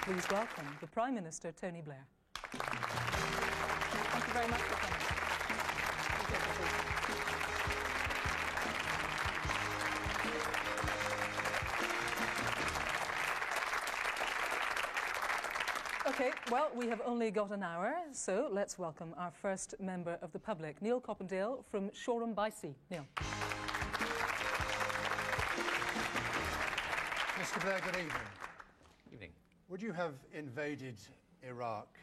Please welcome the Prime Minister, Tony Blair. Thank you very much for coming. Okay, well, we have only got an hour, so let's welcome our first member of the public, Neil Coppendale from Shoreham by Sea. Neil. Mr. Blair, good evening. Evening. Would you have invaded Iraq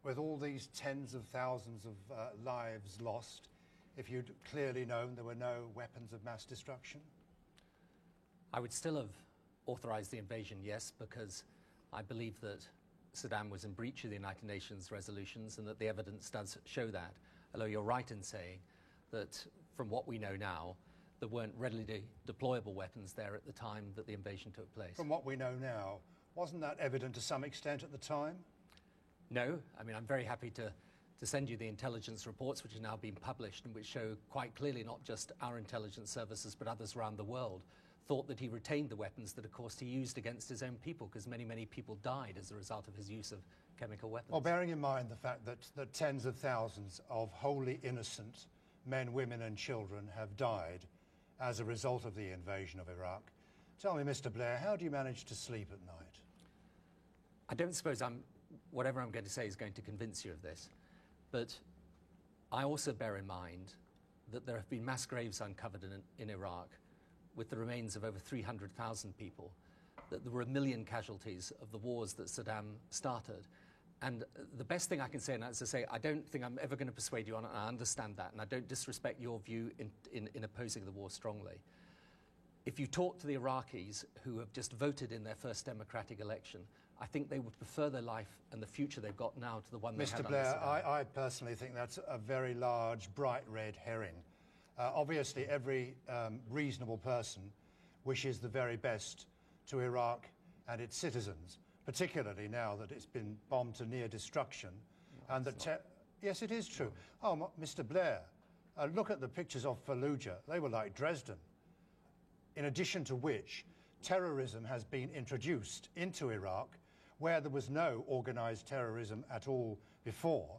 with all these tens of thousands of lives lost if you'd clearly known there were no weapons of mass destruction? I would still have authorised the invasion, yes, because I believe that Saddam was in breach of the United Nations resolutions and that the evidence does show that, although you're right in saying that from what we know now, there weren't readily deployable weapons there at the time that the invasion took place. From what we know now, wasn't that evident to some extent at the time? No. I mean, I'm very happy to send you the intelligence reports which have now been published and which show quite clearly not just our intelligence services but others around the world thought that he retained the weapons that, of course, he used against his own people, because many, many people died as a result of his use of chemical weapons. Well, bearing in mind the fact that tens of thousands of wholly innocent men, women and children have died as a result of the invasion of Iraq, tell me, Mr. Blair, how do you manage to sleep at night? I don't suppose whatever I'm going to say is going to convince you of this, but I also bear in mind that there have been mass graves uncovered in Iraq with the remains of over 300,000 people, that there were 1 million casualties of the wars that Saddam started. And the best thing I can say, and as I say, I don't think I'm ever going to persuade you on it, and I understand that, and I don't disrespect your view in opposing the war strongly. If you talk to the Iraqis who have just voted in their first democratic election, I think they would prefer their life and the future they've got now to the one they had under Saddam. Mr. Blair, I personally think that's a very large, bright red herring. Obviously, every reasonable person wishes the very best to Iraq and its citizens, particularly now that it's been bombed to near destruction. No, and that yes, it is true. Oh, Mr. Blair, look at the pictures of Fallujah. They were like Dresden. In addition to which, terrorism has been introduced into Iraq, where there was no organised terrorism at all before.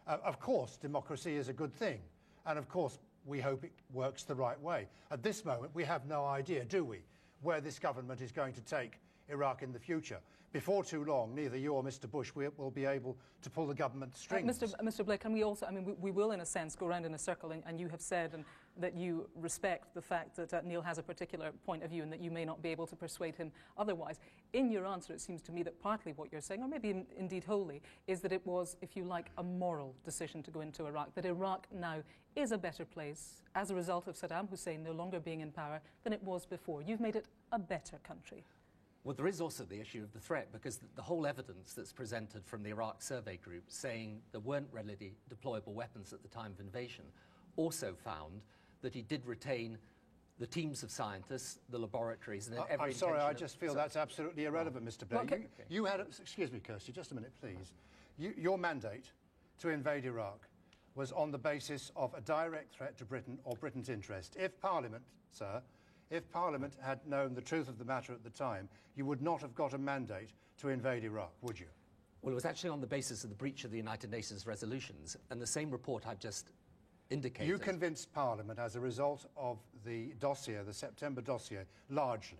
Of course, democracy is a good thing, and of course, we hope it works the right way. At this moment, we have no idea, do we, where this government is going to take Iraq in the future. Before too long, neither you or Mr. Bush will be able to pull the government strings. Mr. Blair, can we also, I mean, we will in a sense go round in a circle, and you have said that you respect the fact that Neil has a particular point of view and that you may not be able to persuade him otherwise. In your answer, it seems to me that partly what you're saying, or maybe indeed wholly, is that it was, if you like, a moral decision to go into Iraq, that Iraq now is a better place as a result of Saddam Hussein no longer being in power than it was before. You've made it a better country. Well, there is also the issue of the threat, because the whole evidence that's presented from the Iraq Survey Group saying there weren't readily deployable weapons at the time of invasion also found that he did retain the teams of scientists, the laboratories, and every I'm sorry, I just feel that's absolutely irrelevant, Mr. Blair. Okay. You had, excuse me, Kirsty, just a minute, please. Your mandate to invade Iraq was on the basis of a direct threat to Britain or Britain's interest. If Parliament, sir, if Parliament had known the truth of the matter at the time, you would not have got a mandate to invade Iraq, would you? Well, it was actually on the basis of the breach of the United Nations resolutions, and the same report I've just indicated. You convinced Parliament as a result of the dossier, the September dossier, largely.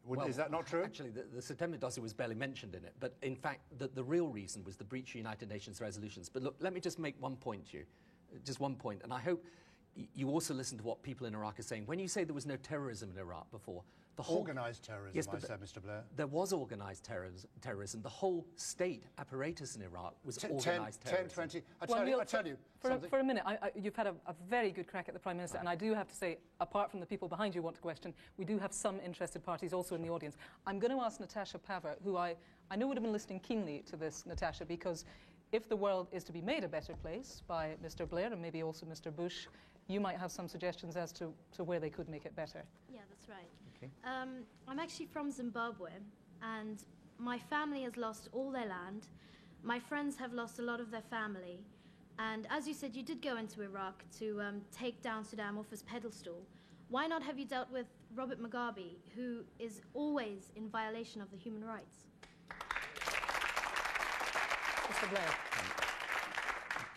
Well, is that not true? Actually, the September dossier was barely mentioned in it, but in fact, the real reason was the breach of United Nations resolutions. But look, let me just make one point to you, just one point, and I hope you also listen to what people in Iraq are saying. When you say there was no terrorism in Iraq before, the whole... Organised terrorism, yes, I said, Mr. Blair. There was organised terrorism. The whole state apparatus in Iraq was organised terrorism. 10, 20... I tell you for a minute, you've had a very good crack at the Prime Minister, and I do have to say, apart from the people behind you who want to question, we do have some interested parties also in the audience. I'm going to ask Natasha Paver, who I know would have been listening keenly to this, Natasha, because if the world is to be made a better place by Mr. Blair and maybe also Mr. Bush, you might have some suggestions as to where they could make it better. Yeah, that's right. Okay. I'm actually from Zimbabwe, and my family has lost all their land. My friends have lost a lot of their family. And as you said, you did go into Iraq to take down Saddam off his pedestal. Why not have you dealt with Robert Mugabe, who is always in violation of the human rights? Mr. Blair.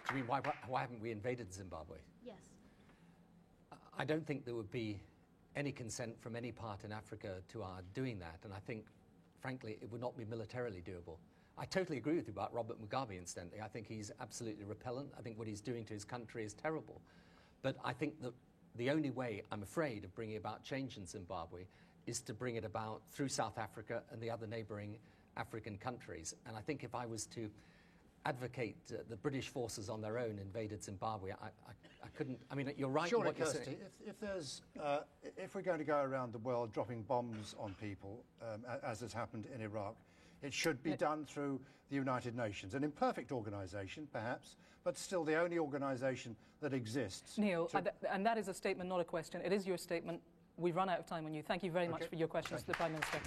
Do you mean why haven't we invaded Zimbabwe? Yes. I don't think there would be any consent from any part in Africa to our doing that, and I think, frankly, it would not be militarily doable. I totally agree with you about Robert Mugabe, incidentally. I think he's absolutely repellent. I think what he's doing to his country is terrible. But I think that the only way, I'm afraid, of bringing about change in Zimbabwe is to bring it about through South Africa and the other neighbouring African countries. And I think if I was to advocate the British forces on their own invaded Zimbabwe, I couldn't. I mean, you're right. Surely, what you're Kirsty, saying. if we're going to go around the world dropping bombs on people, as has happened in Iraq, it should be done through the United Nations, an imperfect organisation, perhaps, but still the only organisation that exists. Neil, and that is a statement, not a question. It is your statement. We've run out of time on you. Thank you very much for your questions to the Prime Minister.